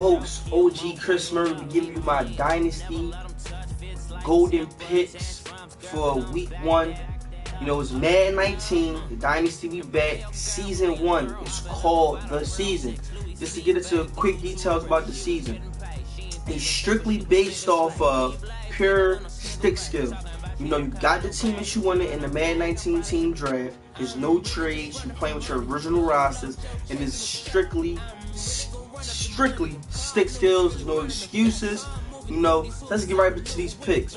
Host OG Chris Murray to give you my Dynasty golden picks for week 1. You know, it's Madden 19, the Dynasty we back, season 1. It's called The Season. Just to get into quick details about the season. It's strictly based off of pure stick skills. You know, you got the team that you wanted in the Madden 19 team draft. There's no trades. You're playing with your original rosters, and it's strictly stick skills. There's no excuses. You know, let's get right into these picks.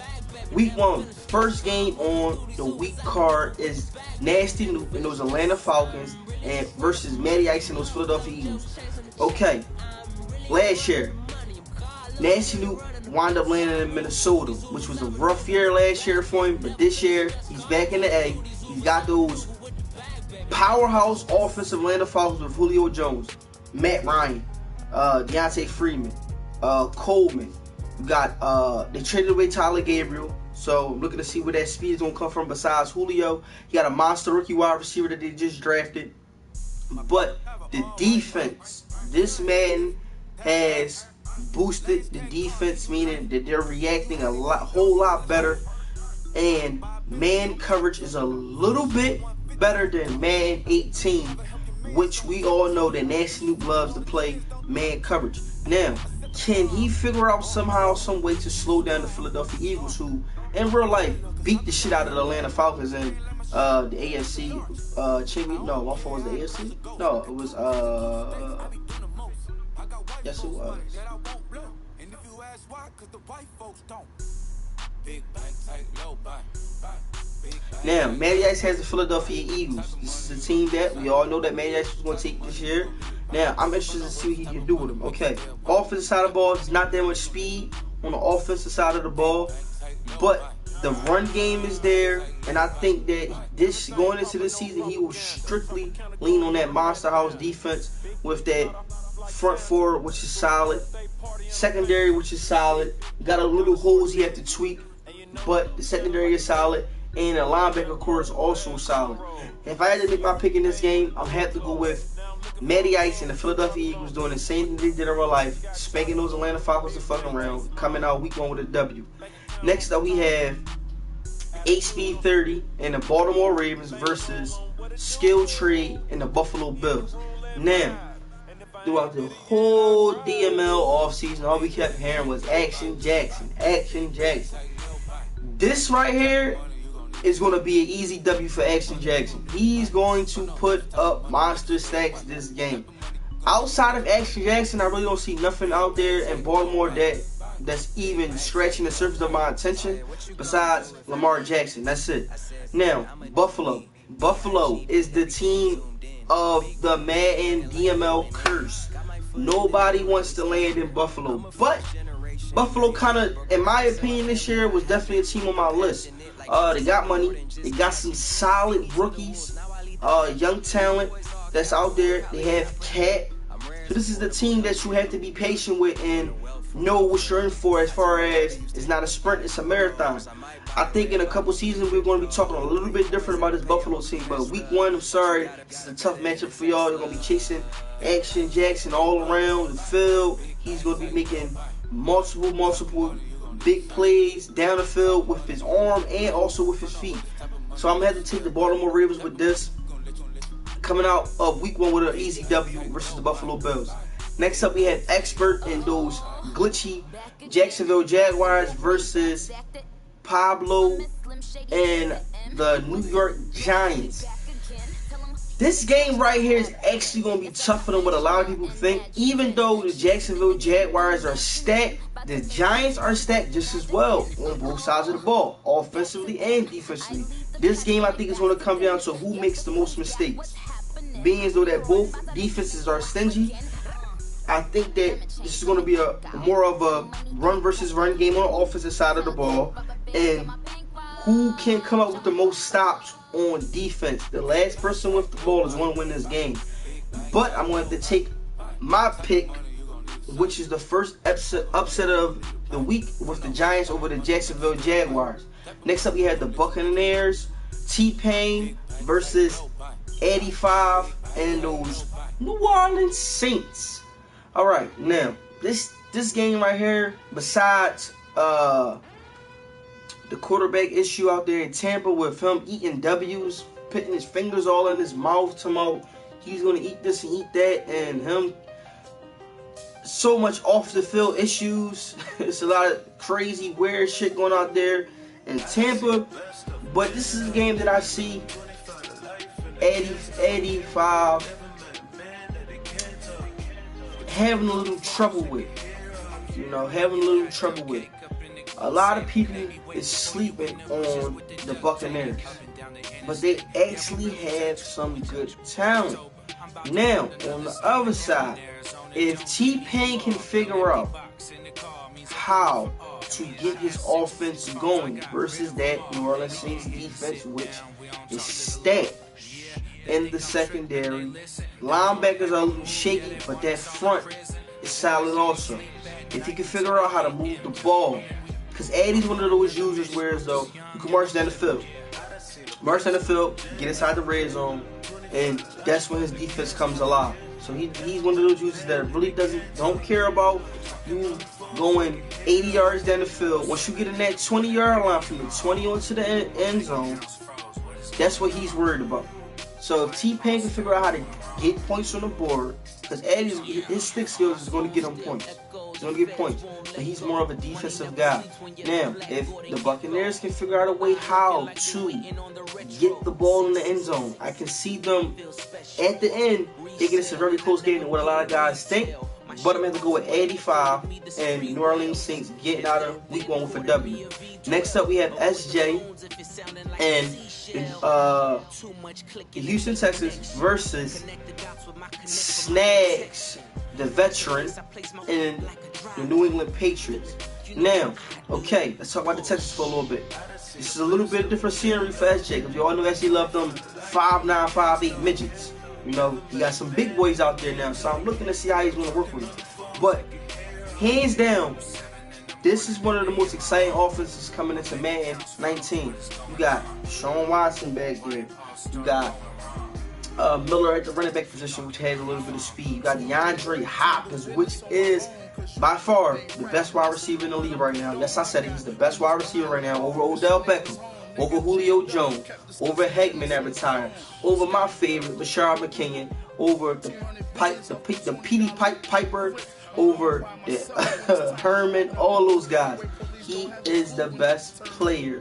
Week 1, first game on the week card is Nasty Nuke and those Atlanta Falcons and versus Matty Ice and those Philadelphia Eagles. Okay, last year, Nasty Nuke wound up landing in Minnesota, which was a rough year last year for him, but this year, he's back in the A. He's got those powerhouse offensive Atlanta Falcons with Julio Jones, Matt Ryan, Deontay Freeman, Coleman. You got they traded away Tyler Gabriel, so I'm looking to see where that speed is gonna come from. Besides Julio, you got a monster rookie wide receiver that they just drafted. But the defense, this Madden has boosted the defense, meaning that they're reacting a whole lot better, and man coverage is a little bit better than Madden 18, which we all know that Nasty Nuke loves to play man coverage. Now, can he figure out somehow, some way to slow down the Philadelphia Eagles, who in real life beat the shit out of the Atlanta Falcons in the AFC champion? No, my fault, was the AFC? No, it was yes it was. Now, Matty Ice has the Philadelphia Eagles. This is a team that we all know that Matty Ice was going to take this year. Now, I'm interested to see what he can do with them. Okay, offensive side of the ball, there's not that much speed on the offensive side of the ball, but the run game is there, and I think that this going into this season, he will strictly lean on that monster house defense with that front four, which is solid, secondary, which is solid. Got a little holes he had to tweak, but the secondary is solid, and the linebacker core is also solid. If I had to make my pick in this game, I'll have to go with Matty Ice and the Philadelphia Eagles doing the same thing they did in real life, spanking those Atlanta Falcons the fucking around, coming out week 1 with a W. Next up, we have HB 30 and the Baltimore Ravens versus Skill Trade and the Buffalo Bills. Now, throughout the whole DML offseason, all we kept hearing was Action Jackson, Action Jackson. This right here is going to be an easy W for Action Jackson. He's going to put up monster stacks this game. Outside of Action Jackson, I really don't see nothing out there in Baltimore that's even scratching the surface of my attention besides Lamar Jackson. That's it. Now, Buffalo. Buffalo is the team of the Madden DML curse. Nobody wants to land in Buffalo, but Buffalo kind of, in my opinion, this year was definitely a team on my list. They got money. They got some solid rookies, young talent that's out there. They have Cat. So this is the team that you have to be patient with and know what you're in for, as far as it's not a sprint, it's a marathon. I think in a couple seasons we're going to be talking a little bit different about this Buffalo team, but week 1, I'm sorry, this is a tough matchup for y'all. You're going to be chasing Action Jackson all around the field. He's going to be making multiple big plays down the field with his arm and also with his feet. So I'm going to have to take the Baltimore Ravens with this, coming out of week 1 with an easy W versus the Buffalo Bills. Next up, we have Expert and those glitchy Jacksonville Jaguars versus Pablo and the New York Giants. This game right here is actually going to be tougher than what a lot of people think. Even though the Jacksonville Jaguars are stacked, the Giants are stacked just as well on both sides of the ball, offensively and defensively. This game, I think, is going to come down to who makes the most mistakes. Being as though that both defenses are stingy, I think that this is going to be a more of a run versus run game on the offensive side of the ball, and who can come up with the most stops on defense. The last person with the ball is going to win this game. But I'm going to take my pick, which is the first upset of the week, with the Giants over the Jacksonville Jaguars. Next up, we have the Buccaneers, T-Pain versus 85 and those New Orleans Saints. Alright, now, this game right here, besides the quarterback issue out there in Tampa with him eating W's, putting his fingers all in his mouth, tomorrow he's gonna eat this and eat that, and him so much off the field issues. It's a lot of crazy weird shit going out there in Tampa. But this is a game that I see 85 having a little trouble with. You know, having a little trouble with. A lot of people is sleeping on the Buccaneers, but they actually have some good talent. Now, on the other side, if T-Pain can figure out how to get his offense going versus that New Orleans Saints defense, which is stacked in the secondary. Linebackers are a little shaky, but that front is solid also. If he can figure out how to move the ball, because Addy's one of those users where though you can march down the field. March down the field, get inside the red zone, and that's when his defense comes alive. So he's one of those users that really don't care about you going 80 yards down the field. Once you get in that 20-yard line from the 20 onto the end zone, that's what he's worried about. So if T-Pain can figure out how to get points on the board, because Addy's his stick skills is going to get him points. He's going to get points. But he's more of a defensive guy. Now, if the Buccaneers can figure out a way how to get the ball in the end zone, I can see them at the end thinking it's a very close game than what a lot of guys think. But I'm going to go with 85 and New Orleans Saints getting out of week 1 with a W. Next up, we have SJ and Houston Texans versus Snags, the veteran, and the New England Patriots. Now, okay, let's talk about the Texans for a little bit. This is a little bit different scenery for SJ, because you all know SJ loved them 5'9", 5'8" midgets. You know, he got some big boys out there now, so I'm looking to see how he's going to work with them. But, hands down, this is one of the most exciting offenses coming into Madden 19. You got Sean Watson back there. You got Miller at the running back position, which has a little bit of speed. You got DeAndre Hopkins, which is by far the best wide receiver in the league right now. Yes, I said it. He's the best wide receiver right now over Odell Beckham, over Julio Jones, over Hegman that retired, over my favorite, Bashar McKinnon, over the Petey Piper, over the Herman, all those guys. He is the best player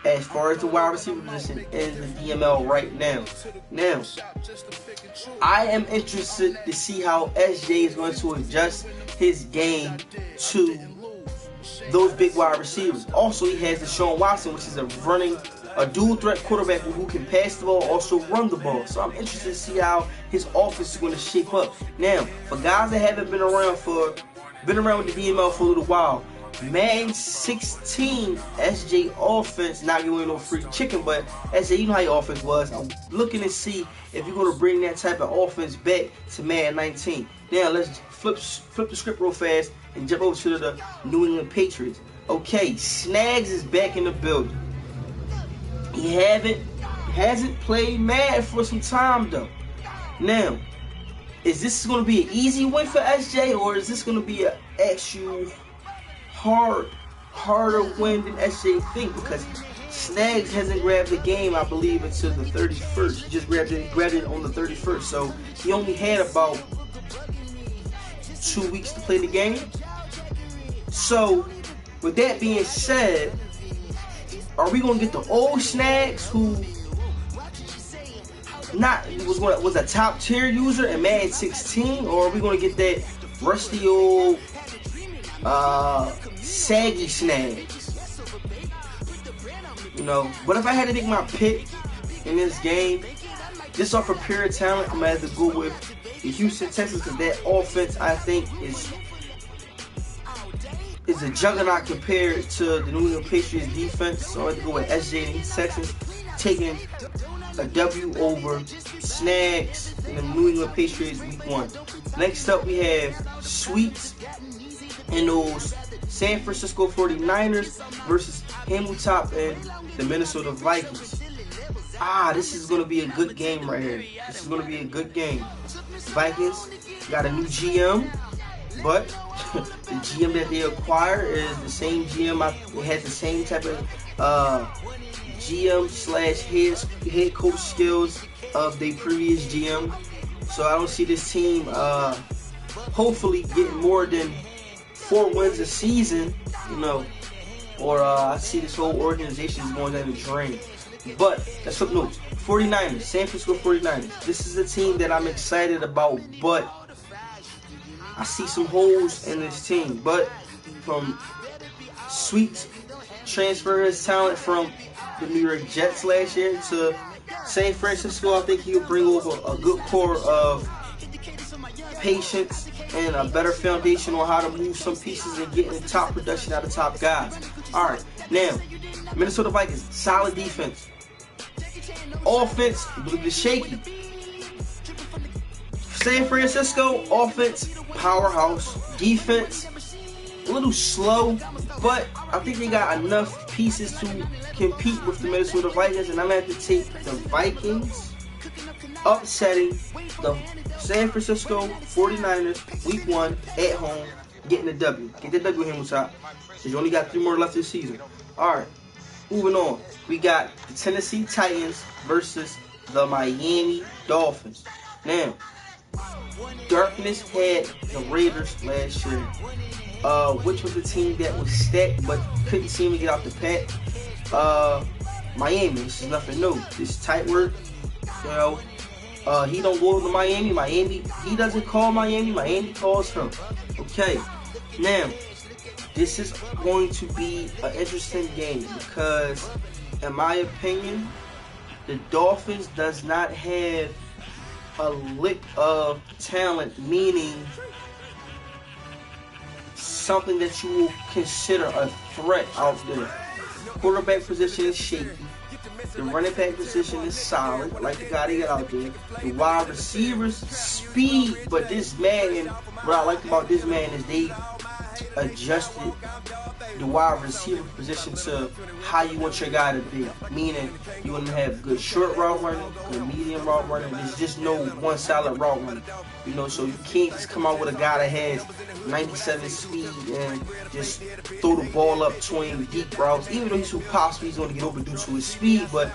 as far as the wide receiver position in the DML right now. Now, I am interested to see how SJ is going to adjust his game to those big wide receivers. Also, he has Deshaun Watson, which is a dual threat quarterback who can pass the ball, also run the ball. So I'm interested to see how his offense is going to shape up. Now, for guys that haven't been around with the DML for a little while, Madden 16 SJ offense, not giving no free chicken, but SJ, you know how your offense was. I'm looking to see if you're going to bring that type of offense back to Madden 19. Now, let's flip the script real fast and jump over to the New England Patriots. Okay, Snags is back in the building. He hasn't played Madden for some time though. Now, is this going to be an easy win for SJ, or is this going to be an actual harder win than SJ think? Because Snags hasn't grabbed the game, I believe, until the 31st. He just grabbed it on the 31st. So he only had about 2 weeks to play the game. So with that being said, are we gonna get the old Snags who was a top tier user in Madden 16, or are we gonna get that rusty old saggy Snags? You know, but if I had to make my pick in this game, just off of pure talent, I'm gonna have to go with the Houston Texans, because that offense, I think, is a juggernaut compared to the New England Patriots defense. So I have to go with SJ and the Texans taking a W over Snags and the New England Patriots week 1. Next up, we have Sweets and those San Francisco 49ers versus Hamilton and the Minnesota Vikings. This is going to be a good game right here. This is going to be a good game. Vikings got a new GM. but the GM that they acquired is the same GM. It has the same type of GM slash head coach skills of the previous GM. So I don't see this team hopefully getting more than 4 wins a season, or I see this whole organization is going down the drain. But let's flip notes. 49ers, San Francisco 49ers. This is a team that I'm excited about, but I see some holes in this team. But from Sweet transfer his talent from the New York Jets last year to San Francisco, I think he'll bring over a good core of patience and a better foundation on how to move some pieces and get the top production out of top guys. Alright, now, Minnesota Vikings, solid defense. Offense, a little bit shaky. San Francisco, offense, powerhouse. Defense, a little slow, but I think they got enough pieces to compete with the Minnesota Vikings, and I'm going to have to take the Vikings upsetting the San Francisco 49ers week 1 at home, getting the W. Get the W here, Musa, because you only got 3 more left this season. Alright, moving on. We got the Tennessee Titans versus the Miami Dolphins. Now, Darkness had the Raiders last year, which was the team that was stacked but couldn't seem to get out the pack. Miami, this is nothing new. This is tight work. He don't go to Miami. He doesn't call Miami. Miami calls him. Okay, now this is going to be an interesting game because, in my opinion, the Dolphins does not have a lick of talent, meaning something that you will consider a threat out there. Quarterback position is shaky. The running back position is solid, like the guy they got out there. The wide receivers, speed, but this man, and what I like about this man is they adjusted the wide receiver position to how you want your guy to be. Meaning, you want to have good short route running, good medium route running. There's just no one solid route running. So you can't just come out with a guy that has 97 speed and just throw the ball up 20 deep routes. Even though he's possibly he's going to get overdue to his speed, but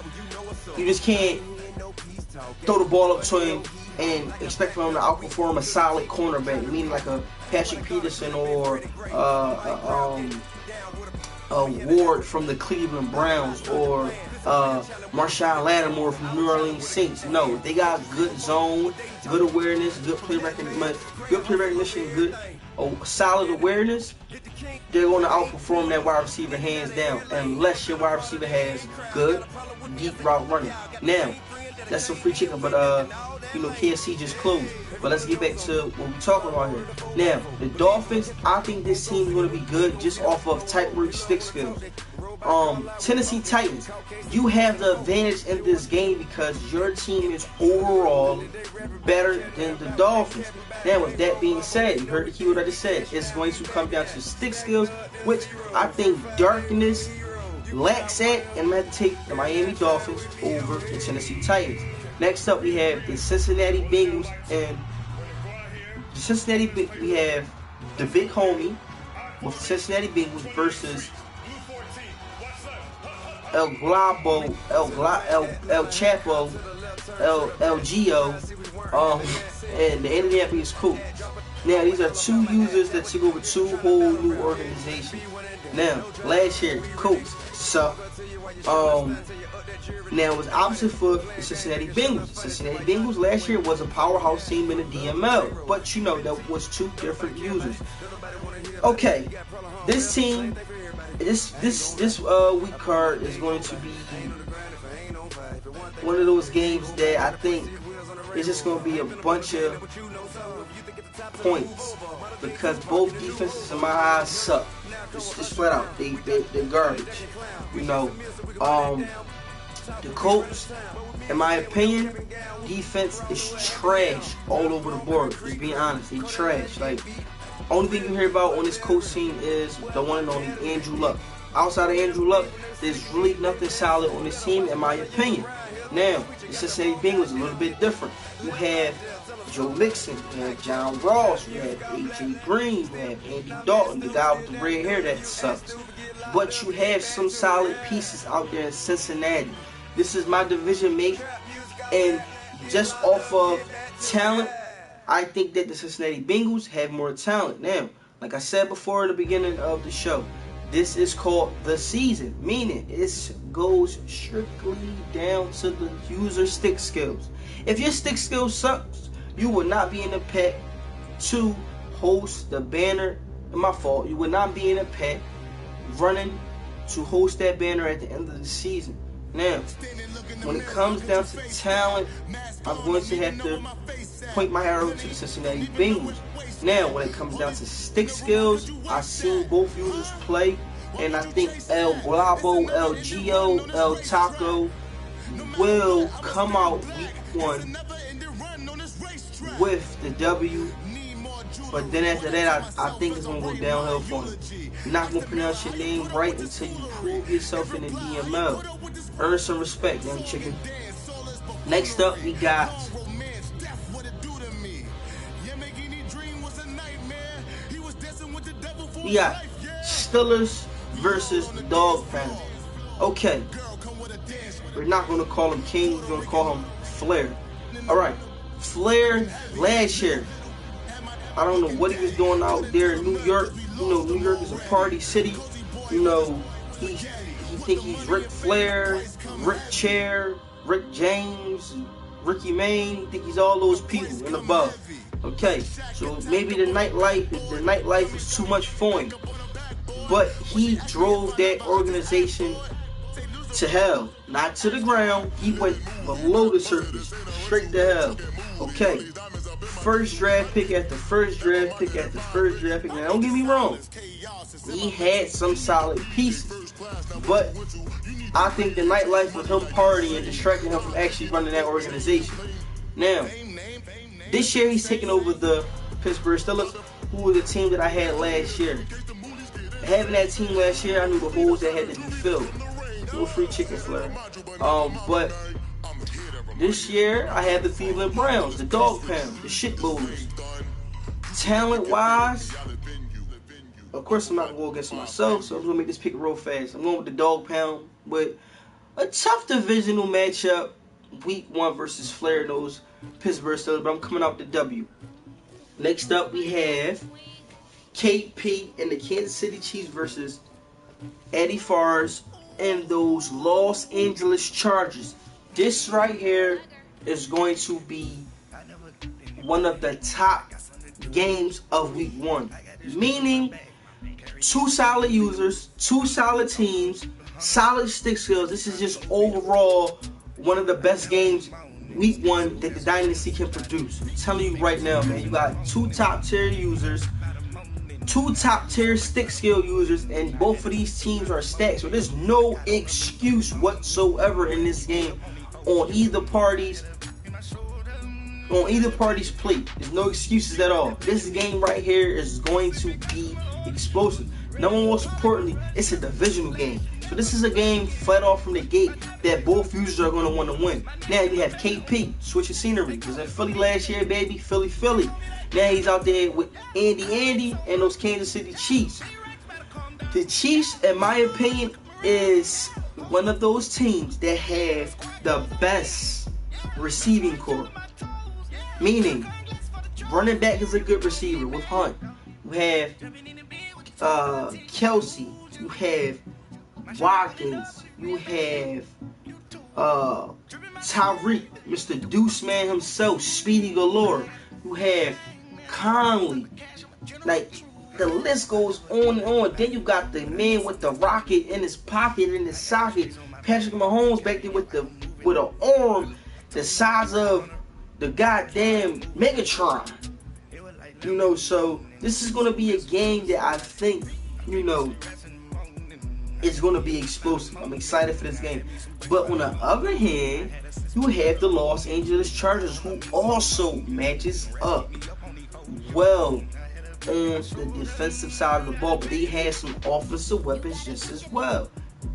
you just can't throw the ball up to him and expect for him to outperform a solid cornerback, meaning like a Patrick Peterson or a Ward from the Cleveland Browns or Marshawn Lattimore from New Orleans Saints. No, they got good zone, good awareness, good play recognition, good solid awareness. They're going to outperform that wide receiver hands down, unless your wide receiver has good deep route running. Now, that's some free chicken, but KFC just closed. But let's get back to what we're talking about here. Now, the Dolphins, I think this team is going to be good just off of tight work stick skills. Tennessee Titans, you have the advantage in this game because your team is overall better than the Dolphins. Now, with that being said, you heard the keyword I just said. It's going to come down to stick skills, which I think Darkness lacks at, and I'm going to take the Miami Dolphins over the Tennessee Titans. Next up, we have the Cincinnati Bengals, and we have the big homie with the Cincinnati Bengals versus El Chapo, El Gio, and the Indianapolis Colts. Now, these are 2 users that took over 2 whole new organizations. Now, last year, Colts sucked. Now, it was opposite for the Cincinnati Bengals. The Cincinnati Bengals last year was a powerhouse team in the DML, but that was 2 different users. Okay, this team, this week card is going to be one of those games that I think is just going to be a bunch of points because both defenses in my eyes suck. Just flat out, they're garbage. The Colts, in my opinion, defense is trash all over the board. Just being honest, they trash. Like, only thing you hear about on this Colts team is the one and only Andrew Luck. Outside of Andrew Luck, there's really nothing solid on this team, in my opinion. Now, the Cincinnati Bengals is a little bit different. You have Joe Mixon, we have John Ross, we have AJ Green, we have Andy Dalton, the guy with the red hair that sucks. But you have some solid pieces out there in Cincinnati. This is my division mate, and just off of talent, I think that the Cincinnati Bengals have more talent. Now, like I said before in the beginning of the show, this is called the season, meaning it goes strictly down to the user stick skills. If your stick skills sucks, you will not be in the pack to host the banner. My fault. You will not be in the pack running to host that banner at the end of the season. Now, when it comes down to talent, I'm going to have to point my arrow to the Cincinnati Bengals. Now, when it comes down to stick skills, I've seen both users play, and I think El Globo, El Gio, El Taco will come out week 1 with the W. But then after that, I think it's going to go downhill for him. You're not going to pronounce your name right until you prove yourself in the DML. Earn some respect, young chicken. Next up, we got Steelers versus the Dog Pound. Okay, we're not going to call him King, we're going to call him Flair. Alright, Flair last year, I don't know what he was doing out there in New York. You know, New York is a party city. You know, he think he's Ric Flair, Rick Chair, Rick James, Ricky Maine. He think he's all those people and above. Okay, so maybe the nightlife was too much for him. But he drove that organization to hell, not to the ground. He went below the surface, straight to hell. Okay, first draft pick after first draft pick after first draft pick. Now, don't get me wrong, he had some solid pieces, but I think the nightlife with him partying distracted him from actually running that organization. Now, this year he's taking over the Pittsburgh Steelers, who was a team that I had last year. Having that team last year, I knew the holes that had to be filled. No free chicken Flair. But this year, I have the Cleveland Browns, the Dog Pound, the Shit Bowlers. Talent-wise, of course I'm not going to go against myself, so I'm going to make this pick real fast. I'm going with the Dog Pound with a tough divisional matchup, week 1 versus Flair and those Pittsburgh Steelers, but I'm coming out with the W. Next up, we have KP and the Kansas City Chiefs versus Eddie Favre and those Los Angeles Chargers. This right here is going to be one of the top games of week 1. Meaning, 2 solid users, 2 solid teams, solid stick skills. This is just overall one of the best games week 1 that the Dynasty can produce. I'm telling you right now, man. You got 2 top tier users, 2 top tier stick skill users, and both of these teams are stacked. So there's no excuse whatsoever in this game on either party's plate. There's no excuses at all. This game right here is going to be explosive. Number most importantly, it's a divisional game. So this is a game flat off from the gate that both users are going to want to win. Now you have KP, switching scenery. He was in Philly last year, baby. Philly. Now he's out there with Andy and those Kansas City Chiefs. The Chiefs, in my opinion, is one of those teams that have the best receiving corps. Meaning, running back is a good receiver with Hunt. You have Kelsey. You have Watkins. You have Tyreek, Mr. Deuce Man himself, Speedy galore. You have Conley. Like, the list goes on and on. Then you got the man with the rocket in his pocket, in his socket. Patrick Mahomes back there with an arm the size of the goddamn Megatron. You know, so this is going to be a game that I think, you know, is going to be explosive. I'm excited for this game. But on the other hand, you have the Los Angeles Chargers, who also matches up well on the defensive side of the ball, but they have some offensive weapons just as well.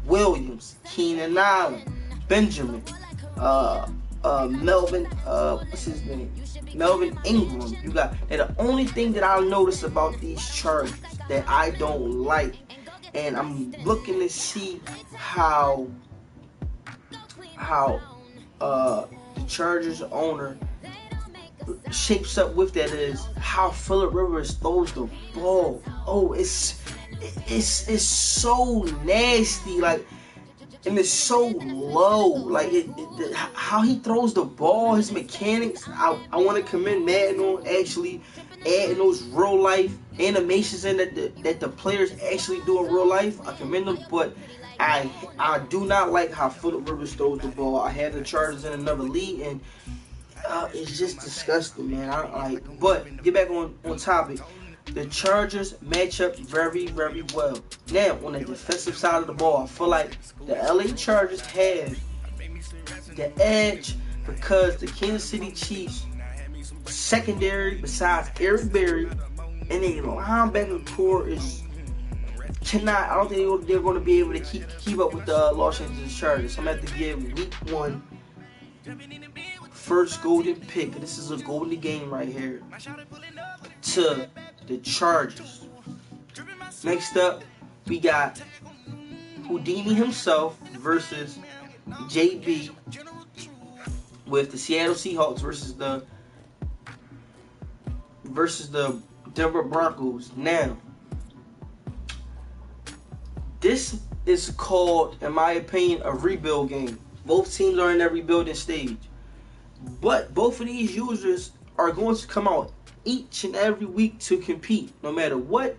Williams, Keenan Allen, Benjamin, Melvin, what's his name? Melvin Ingram. You got, and the only thing that I notice about these Chargers that I don't like, and I'm looking to see how the Chargers owner shapes up with that, is how Phillip Rivers throws the ball. Oh, it's so nasty, like, and it's so low, like how he throws the ball, his mechanics. I want to commend Madden on actually adding those real life animations in that the players actually do in real life. I commend them, but I do not like how Phillip Rivers throws the ball. I have the Chargers in another league, and it's just disgusting, man. But get back on topic. The Chargers match up very, very well. Now, on the defensive side of the ball, I feel like the LA Chargers have the edge because the Kansas City Chiefs secondary, besides Eric Berry, and a linebacker core is cannot. I don't think they're going to be able to keep up with the Los Angeles Chargers. So I'm going to have to give Week 1 first golden pick. This is a golden game right here to the Chargers. Next up, we got Houdini himself versus JB with the Seattle Seahawks versus the Denver Broncos. Now, this is called, in my opinion, a rebuild game. Both teams are in their rebuilding stage. But both of these users are going to come out each and every week to compete. No matter what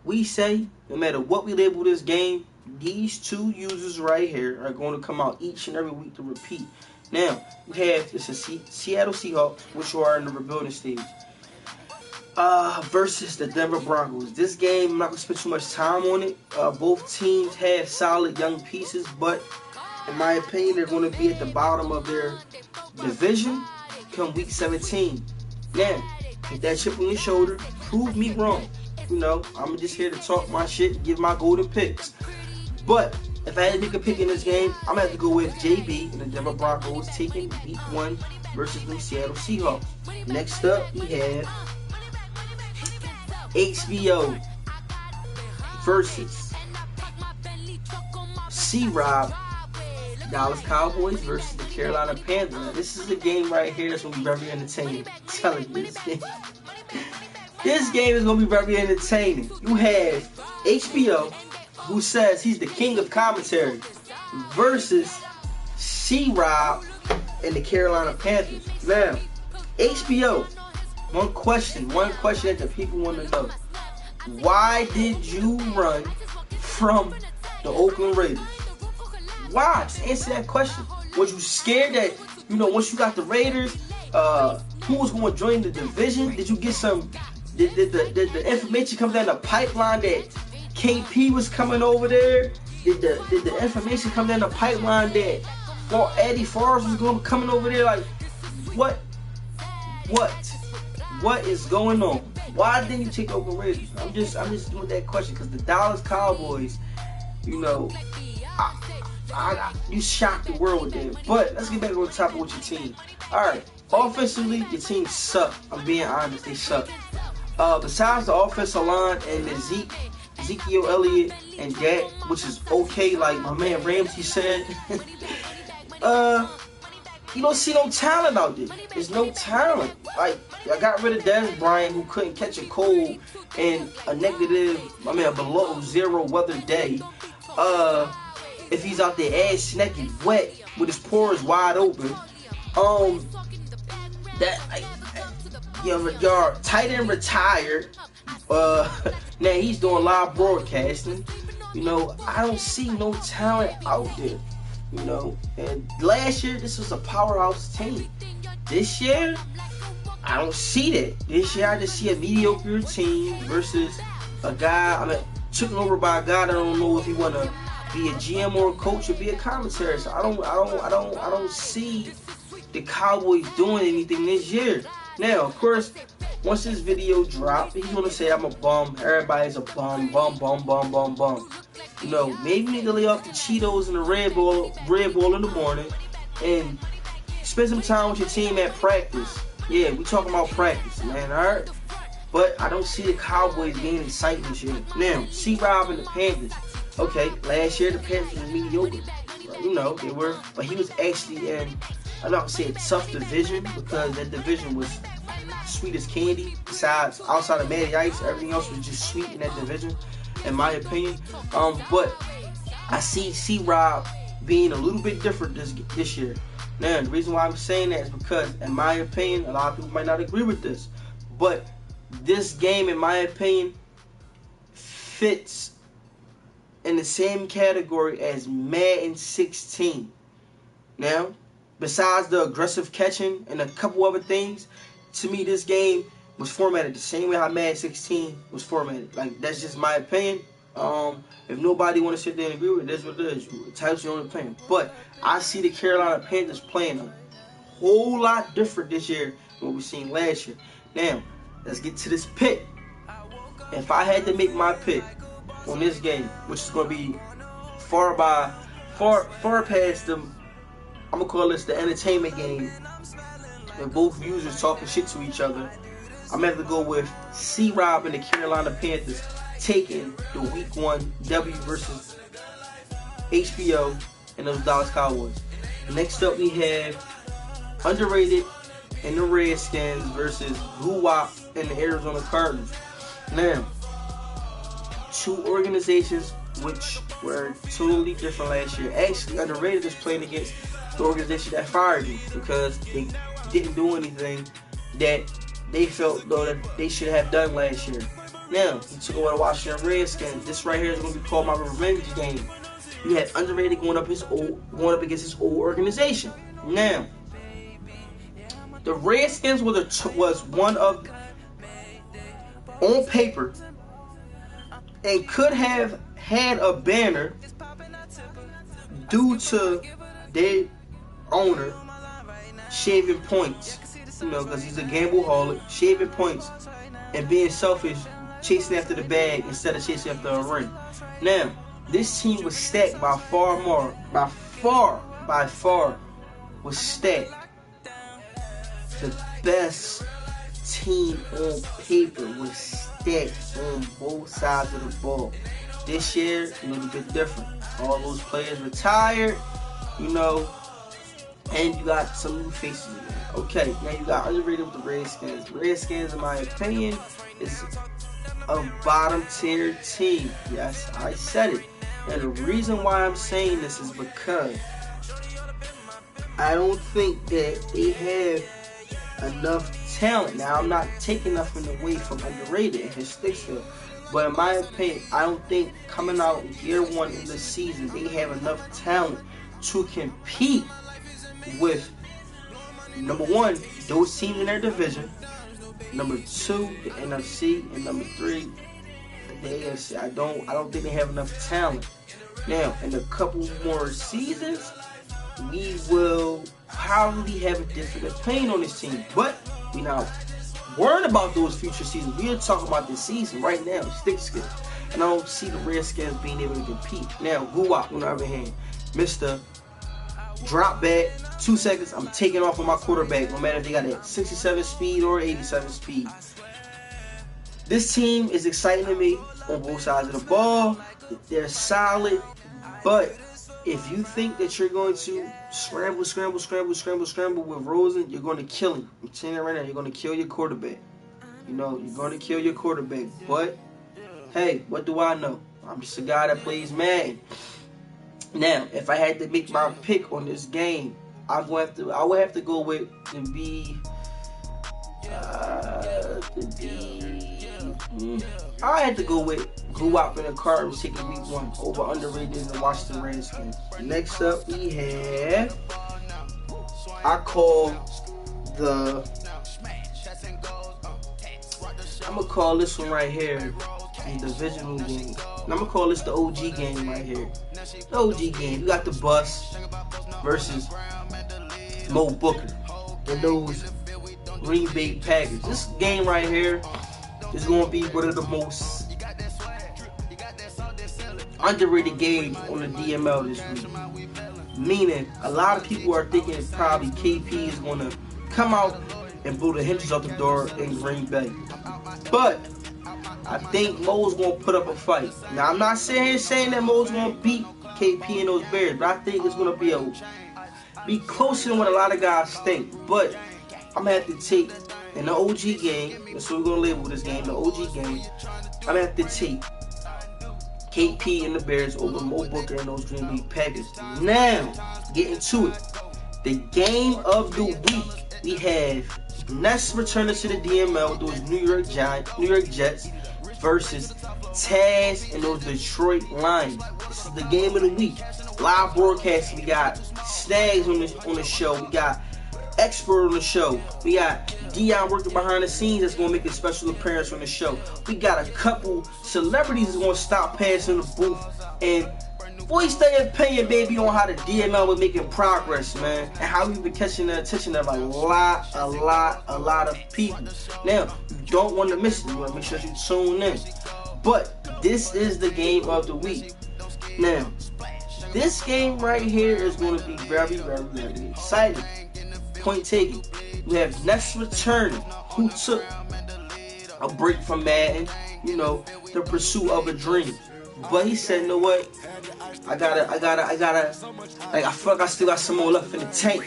we say, no matter what we label this game, these two users right here are going to come out each and every week to repeat. Now, we have the Seattle Seahawks, which are in the rebuilding stage, versus the Denver Broncos. This game, I'm not going to spend too much time on it. Both teams have solid young pieces, but in my opinion, they're going to be at the bottom of their division come week 17. Now, take that chip on your shoulder, prove me wrong. You know, I'm just here to talk my shit, give my golden picks. But if I had to make a pick in this game, I'm going to have to go with JB and the Denver Broncos taking week 1 versus the Seattle Seahawks. Next up, we have HBO versus C-Rob, Dallas Cowboys versus the Carolina Panthers. Now, this is a game right here that's going to be very entertaining. I'm telling you, this game is going to be very entertaining. You have HBO, who says he's the king of commentary, versus C-Rob and the Carolina Panthers. Now, HBO, one question that the people want to know. Why did you run from the Oakland Raiders? Why? Just answer that question. Was you scared that, once you got the Raiders, who was going to join the division? Did you get some, did the information come down the pipeline that KP was coming over there? Did the information come down the pipeline that Eddie Forrest was going to be coming over there? Like, what is going on? Why didn't you take Oakland Raiders? I'm just doing that question because the Dallas Cowboys, you shocked the world with them. But let's get back on the topic with your team. Alright, offensively, your team suck. I'm being honest, they suck. Besides the offensive line and Ezekiel Elliott and Dak, which is okay, like my man Ramsey said, you don't see no talent out there. There's no talent. Like, I got rid of Dez Bryant, who couldn't catch a cold in a below zero weather day. If he's out there ass naked, wet, with his pores wide open, your tight end retired. Now he's doing live broadcasting. I don't see no talent out there. And last year this was a powerhouse team. This year, I don't see that. This year I just see a mediocre team versus a guy. Taken over by a guy that I don't know if he wanna be a GM or a coach or be a commentator. So I don't see the Cowboys doing anything this year. Now, of course, once this video drops, he's gonna say I'm a bum. Everybody's a bum. Maybe we need to lay off the Cheetos and the Red Bull in the morning and spend some time with your team at practice. Yeah, we talking about practice, man, alright? But I don't see the Cowboys being exciting this year. Now, C-Rob and the Panthers. Okay, last year the Panthers were mediocre. You know, they were, but he was actually in, I'm not gonna say a tough division, because that division was sweet as candy. Besides, outside of Matty Ice, everything else was just sweet in that division, in my opinion. But I see C-Rob being a little bit different this year. Now, the reason why I'm saying that is because, in my opinion, a lot of people might not agree with this, but this game, in my opinion, fits in the same category as Madden 16. Now, besides the aggressive catching and a couple other things, to me this game was formatted the same way how Madden 16 was formatted. Like, that's just my opinion. If nobody want to sit there and agree with it, that's what it is. Type your own opinion. But I see the Carolina Panthers playing a whole lot different this year than what we seen last year. Now, let's get to this pick. If I had to make my pick on this game, which is going to be far past them, I'm going to call this the entertainment game, and both users talking shit to each other, I'm going to have to go with C-Rob and the Carolina Panthers taking the Week 1 W versus HBO and those Dallas Cowboys. Next up, we have Underrated and the Redskins versus Goo-Wop and the Arizona Cardinals. Now, two organizations which were totally different last year. Actually, Underrated is playing against the organization that fired him because they didn't do anything that they felt though that they should have done last year. Now, he took away the Washington Redskins. This right here is going to be called my revenge game. You had Underrated going up against his old organization. Now, the Redskins was one of, on paper, and could have had a banner due to their owner shaving points. You know, because he's a gamble-holic, shaving points and being selfish, chasing after the bag instead of chasing after a ring. Now, this team was stacked by far was stacked. The best team on paper was stacked on both sides of the ball. This year, a little bit different. All those players retired, you know, and you got some new faces in there. Okay, now you got Underrated with the Redskins. Redskins, in my opinion, is a bottom tier team. Yes, I said it. And the reason why I'm saying this is because I don't think that they have enough talent. Now, I'm not taking nothing away from Underrated and his stick skill, but in my opinion, I don't think coming out year one in the season, they have enough talent to compete with, number one, those teams in their division, number two, the NFC, and number three, the AFC. I don't think they have enough talent. Now, in a couple more seasons, we will probably have a different opinion on this team. But we're not worrying about those future seasons. We are talking about this season right now, stick skill. And I don't see the Redskins being able to compete. Now, Goo-Wop, on the other hand, Mr. Drop back, 2 seconds, I'm taking off on my quarterback, no matter if they got a 67 speed or 87 speed. This team is exciting to me on both sides of the ball. They're solid, but if you think that you're going to scramble with Rosen, you're going to kill him. I'm saying it right now, you're going to kill your quarterback. You know, you're going to kill your quarterback. But, hey, what do I know? I'm just a guy that plays Madden. Now, if I had to make my pick on this game, I would have to go with I had to go with Goo-Wop and the Cardinals taking Week 1 over Underrated in the Washington Redskins. Next up, we have, I'm gonna call this one right here a divisional game. And I'm gonna call this the OG game right here. The OG game. You got the Bus versus Mo Booker and those Green Bay Packers. This game right here is gonna be one of the most underrated games on the DML this week. Meaning, a lot of people are thinking probably KP is going to come out and blow the hinges off the door in Green Bay. But I think Mo's going to put up a fight. Now, I'm not sitting here saying that Mo's going to beat KP and those Bears, but I think it's going to be closer than what a lot of guys think. But I'm going to have to take, in the OG game, that's what we're going to label this game, the OG game, I'm going to have to take KP and the Bears over Mo Booker and those Green Bay Packers. Now, getting to it. The game of the week, we have Ness returning to the DML, those New York Jets versus Taz and those Detroit Lions. This is the game of the week. Live broadcast. We got Snags on the show. We got Expert on the show. We got Dion working behind the scenes that's going to make a special appearance on the show. We got a couple celebrities that's going to stop passing the booth and voice their opinion, baby, on how the DML was making progress, man, and how we've been catching the attention of a lot of people. Now, you don't want to miss it. You want to make sure you tune in. But this is the game of the week. Now, this game right here is going to be very exciting. Point taken. We have Ness returning, who took a break from Madden, the pursuit of a dream. But he said, you know what? I feel like I still got some more left in the tank.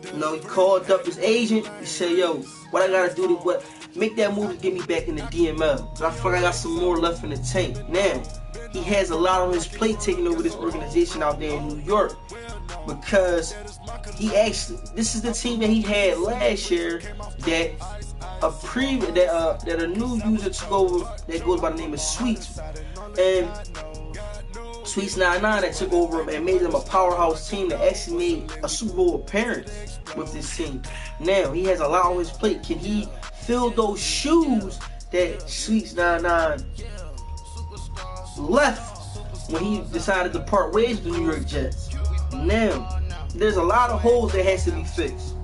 He called up his agent. He said, yo, what I gotta do to make that move to get me back in the DML. I feel like I got some more left in the tank. Now, he has a lot on his plate taking over this organization out there in New York. Because this is the team that he had last year that a new user took over that goes by the name of Sweets. And Sweets 99 that took over him and made them a powerhouse team that actually made a Super Bowl appearance with this team. Now, he has a lot on his plate. Can he fill those shoes that Sweets 99 left when he decided to part ways with the New York Jets? Now, there's a lot of holes that has to be fixed,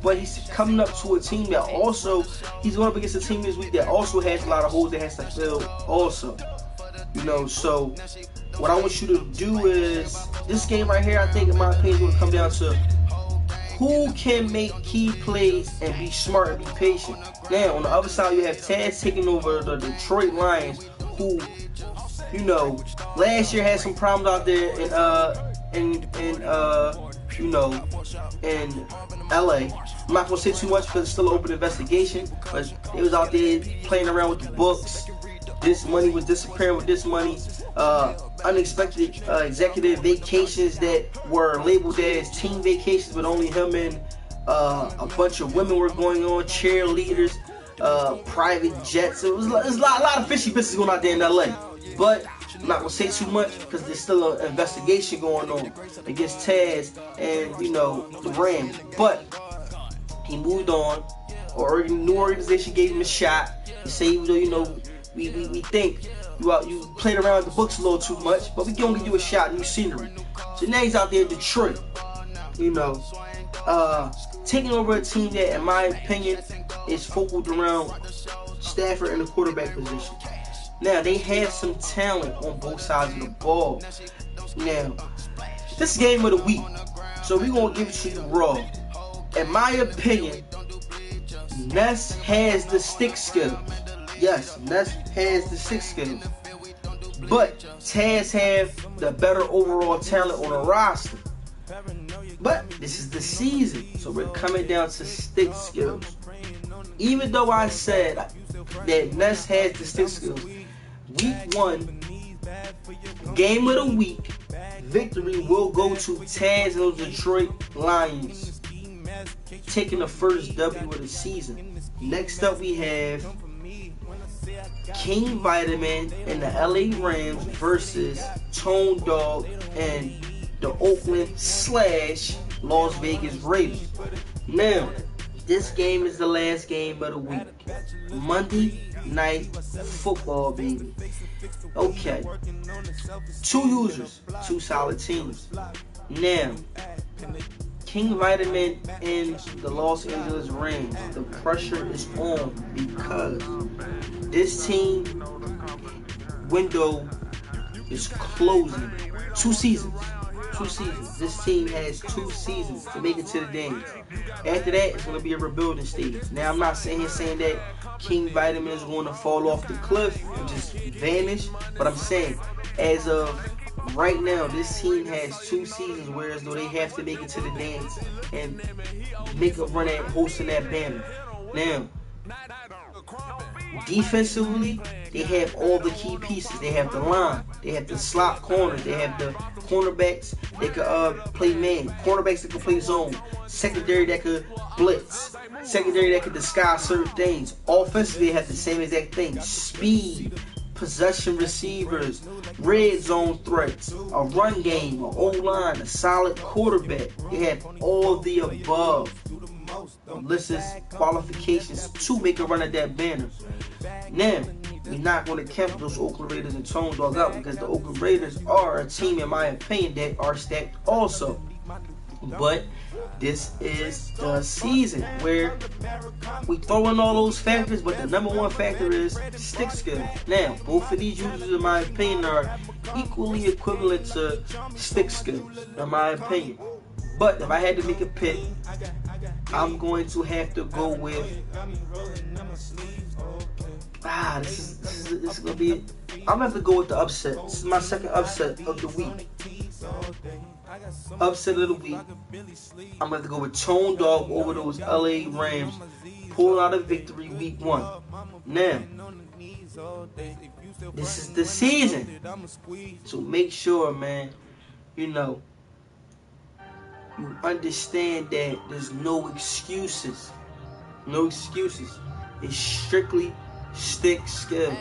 but he's coming up to a team that also, he's going up against a team this week that also has a lot of holes that has to fill also, so what I want you to do is, this game right here, I think in my opinion is going to come down to who can make key plays and be smart and be patient. Now, on the other side, you have Taz taking over the Detroit Lions, who, last year had some problems out there in LA. I'm not gonna say too much because it's still an open investigation, but it was out there playing around with the books. This money was disappearing with this money. Unexpected executive vacations that were labeled as team vacations, but only him and a bunch of women were going on, cheerleaders, private jets. It was a lot of fishy business going out there in LA. But I'm not going to say too much because there's still an investigation going on against Taz and, the Rams. But he moved on. New organization gave him a shot. He said, even though, we think you played around with the books a little too much, but we can give you a shot, new scenery. So now he's out there in Detroit, taking over a team that, in my opinion, is focused around Stafford in the quarterback position. Now, they have some talent on both sides of the ball. Now, this is game of the week, so we're going to give it to you raw. In my opinion, Ness has the stick skills. Yes, Ness has the stick skills. But Taz have the better overall talent on the roster. But this is the season, so we're coming down to stick skills. Even though I said that Ness has the stick skills, week 1, game of the week, victory will go to Taz and those Detroit Lions, taking the first W of the season. Next up, we have King Vitamin and the LA Rams versus Tone Dog and the Oakland/Las Vegas Raiders. Now, this game is the last game of the week. Monday Night Football, baby. Okay. 2 users, 2 solid teams. Now, King Vitamin and the Los Angeles Rams, the pressure is on because this team window is closing. 2 seasons. 2 seasons. This team has 2 seasons to make it to the dance. After that, it's going to be a rebuilding stage. Now, I'm not saying that King Vitamin is going to fall off the cliff and just vanish, but I'm saying, as of right now, this team has 2 seasons, whereas though they have to make it to the dance and make a run at hosting that banner. Now, defensively, they have all the key pieces. They have the line, they have the slot corners, they have the cornerbacks that could play man, cornerbacks that could play zone, secondary that could blitz, secondary that could disguise certain things. Offensively, they have the same exact thing: speed, possession receivers, red zone threats, a run game, an O-line, a solid quarterback. They have all the above. Listed qualifications to make a run at that banner. Now, we're not going to count those Oakland Raiders and Tone Dog out, because the Oakland Raiders are a team, in my opinion, that are stacked also. But this is the season where we throw in all those factors, but the number one factor is stick skill. Now, both of these users, in my opinion, are equally equivalent to stick skills, in my opinion. But if I had to make a pick, I'm going to have to go with this is gonna be. I'm gonna have to go with the upset. This is my second upset of the week. Upset of the week. I'm gonna have to go with Tone Dog over those LA Rams, pulling out a victory week 1. Now, this is the season, so make sure, man, you understand that there's no excuses. No excuses. It's strictly stick skills.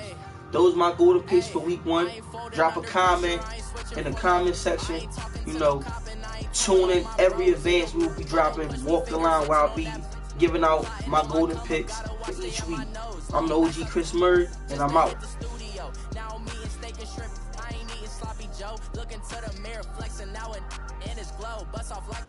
Those are my golden picks for week 1. Drop a comment in the comment section. Tune in every advance we will be dropping. Walk the line while I'll be giving out my golden picks for each week. I'm the OG Chris Murray, and I'm out. Looking to the mirror, flexing now and in his glow, bust off like